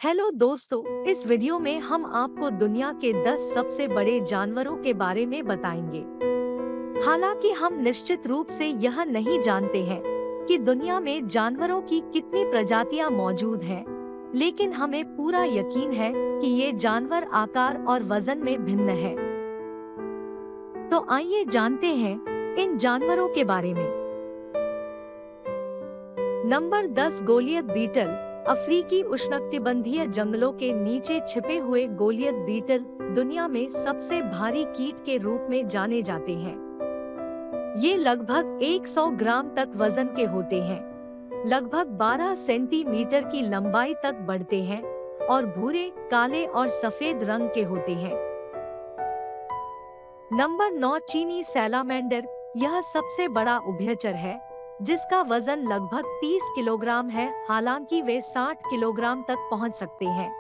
Hello दोस्तों, इस video में हम आपको दुनिया के 10 सबसे बड़े जानवरों के बारे में बताएंगे। हालांकि हम निश्चित रूप से यह नहीं जानते हैं कि दुनिया में जानवरों की कितनी प्रजातियां मौजूद हैं, लेकिन हमें पूरा यकीन है कि ये जानवर आकार और वजन में भिन्न हैं। तो आइए जानते हैं इन जानवरों के बारे में। Number 10, Goliath beetle. अफ्रीकी उष्णकटिबंधीय जंगलों के नीचे छिपे हुए गोलियत बीटल दुनिया में सबसे भारी कीट के रूप में जाने जाते हैं। ये लगभग 100 ग्राम तक वजन के होते हैं, लगभग 12 सेंटीमीटर की लंबाई तक बढ़ते हैं और भूरे, काले और सफेद रंग के होते हैं। नंबर 9, चीनी सैलामेंडर। यह सबसे बड़ा उभयचर है जिसका वजन लगभग 30 किलोग्राम है। हालांकि वे 60 किलोग्राम तक पहुंच सकते हैं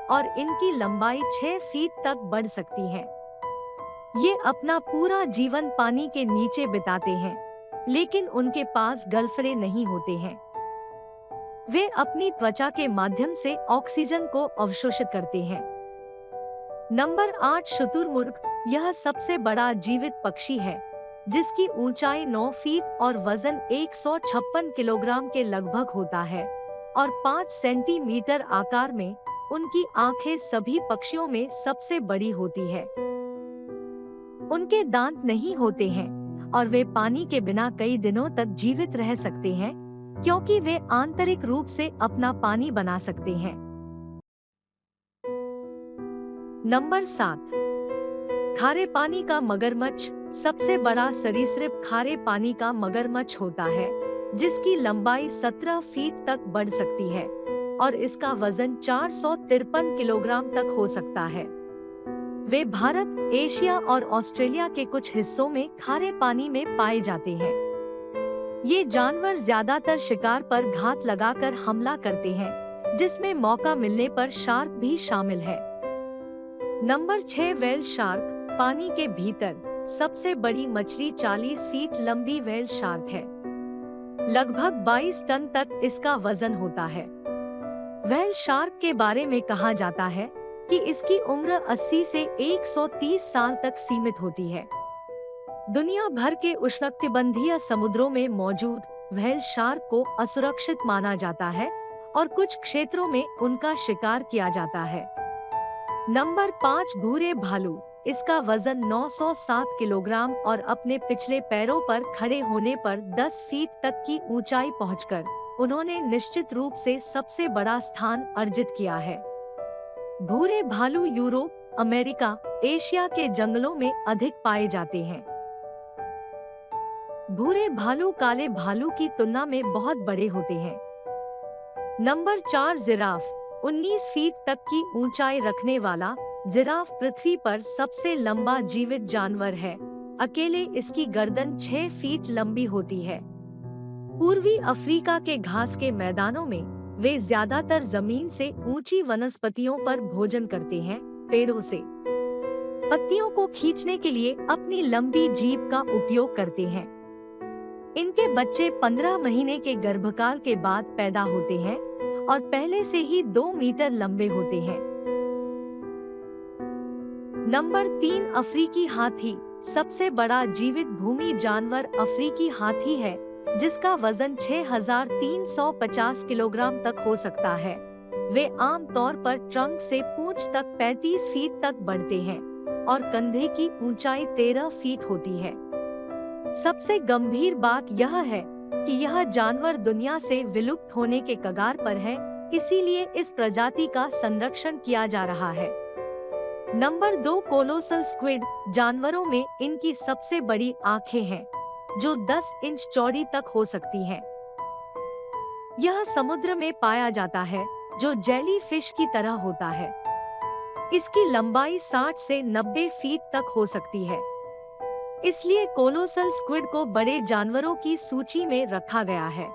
और इनकी लंबाई 6 फीट तक बढ़ सकती है। ये अपना पूरा जीवन पानी के नीचे बिताते हैं, लेकिन उनके पास गलफड़े नहीं होते हैं। वे अपनी त्वचा के माध्यम से ऑक्सीजन को अवशोषित करते हैं। नंबर 8, शुतुरमुर्ग। यह सबसे बड़ा जीवित पक्षी है जिसकी ऊंचाई 9 फीट और वजन 156 किलोग्राम के लगभग होता है और 5 सेंटीमीटर आकार में। उनकी आंखें सभी पक्षियों में सबसे बड़ी होती है। उनके दांत नहीं होते हैं और वे पानी के बिना कई दिनों तक जीवित रह सकते हैं क्योंकि वे आंतरिक रूप से अपना पानी बना सकते हैं। नंबर 7, खारे पानी का मगरमच्छ। सबसे बड़ा सरीसृप खारे पानी का मगरमच्छ होता है जिसकी लंबाई 17 फीट तक बढ़ सकती है और इसका वजन 453 किलोग्राम तक हो सकता है। वे भारत, एशिया और ऑस्ट्रेलिया के कुछ हिस्सों में खारे पानी में पाए जाते हैं। ये जानवर ज्यादातर शिकार पर घात लगाकर हमला करते हैं, जिसमें मौका मिलने पर शार्क भी शामिल है। Number 6, whale shark. पानी के भीतर सबसे बड़ी मछली 40 फीट लंबी व्हेल शार्क है। लगभग 22 टन तक इसका वजन होता है। व्हेल शार्क के बारे में कहा जाता है कि इसकी उम्र 80 से 130 साल तक सीमित होती है। दुनिया भर के उष्णकटिबंधीय समुद्रों में मौजूद व्हेल शार्क को असुरक्षित माना जाता है और कुछ क्षेत्रों में उनका शिकार किया जाता है। नंबर 5, भूरे भालू। इसका वजन 907 किलोग्राम और अपने पिछले पैरों पर खड़े होने पर 10 फीट तक की ऊंचाई पहुंचकर उन्होंने निश्चित रूप से सबसे बड़ा स्थान अर्जित किया है। भूरे भालू यूरोप, अमेरिका, एशिया के जंगलों में अधिक पाए जाते हैं। भूरे भालू काले भालू की तुलना में बहुत बड़े होते हैं। Number 4, giraffe. 19 फीट तक की ऊंचाई रखने वाला जिराफ पृथ्वी पर सबसे लंबा जीवित जानवर है। अकेले इसकी गर्दन 6 फीट लंबी होती है। पूर्वी अफ्रीका के घास के मैदानों में वे ज्यादातर जमीन से ऊंची वनस्पतियों पर भोजन करते हैं। पेड़ों से पत्तियों को खींचने के लिए अपनी लंबी जीभ का उपयोग करते हैं। इनके बच्चे 15 महीने के गर्भकाल के बाद पैदा होते हैं और पहले से ही 2 मीटर लंबे होते हैं। नंबर 3, अफ्रीकी हाथी। सबसे बड़ा जीवित भूमि जानवर अफ्रीकी हाथी है जिसका वजन 6350 किलोग्राम तक हो सकता है। वे आम तौर पर ट्रंक से पूंछ तक 35 फीट तक बढ़ते हैं और कंधे की ऊंचाई 13 फीट होती है। सबसे गंभीर बात यह है कि यह जानवर दुनिया से विलुप्त होने के कगार पर है, इसीलिए इस प्रजाति का संरक्षण किया जा रहा है। Number 2, colossal squid. जानवरों में इनकी सबसे बड़ी आंखें हैं जो 10 इंच चौड़ी तक हो सकती हैं। यह समुद्र में पाया जाता है जो जेली फिश की तरह होता है। इसकी लंबाई 60 से 90 फीट तक हो सकती है, इसलिए कोलोसल स्क्विड को बड़े जानवरों की सूची में रखा गया है।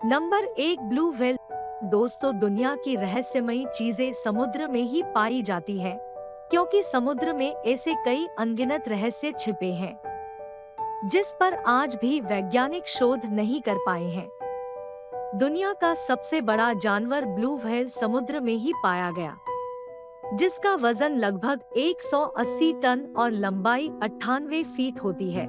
Number 1, blue whale. दोस्तों, दुनिया की रहस्यमयी चीजें समुद्र में ही पाई जाती हैं, क्योंकि समुद्र में ऐसे कई अनगिनत रहस्य छिपे हैं जिस पर आज भी वैज्ञानिक शोध नहीं कर पाए हैं। दुनिया का सबसे बड़ा जानवर ब्लू व्हेल समुद्र में ही पाया गया, जिसका वजन लगभग 180 टन और लंबाई 98 फीट होती है।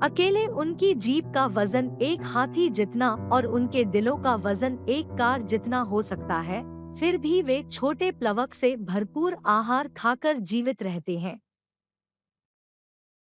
अकेले उनकी जीभ का वजन एक हाथी जितना और उनके दिलों का वजन एक कार जितना हो सकता है, फिर भी वे छोटे प्लवक से भरपूर आहार खाकर जीवित रहते हैं।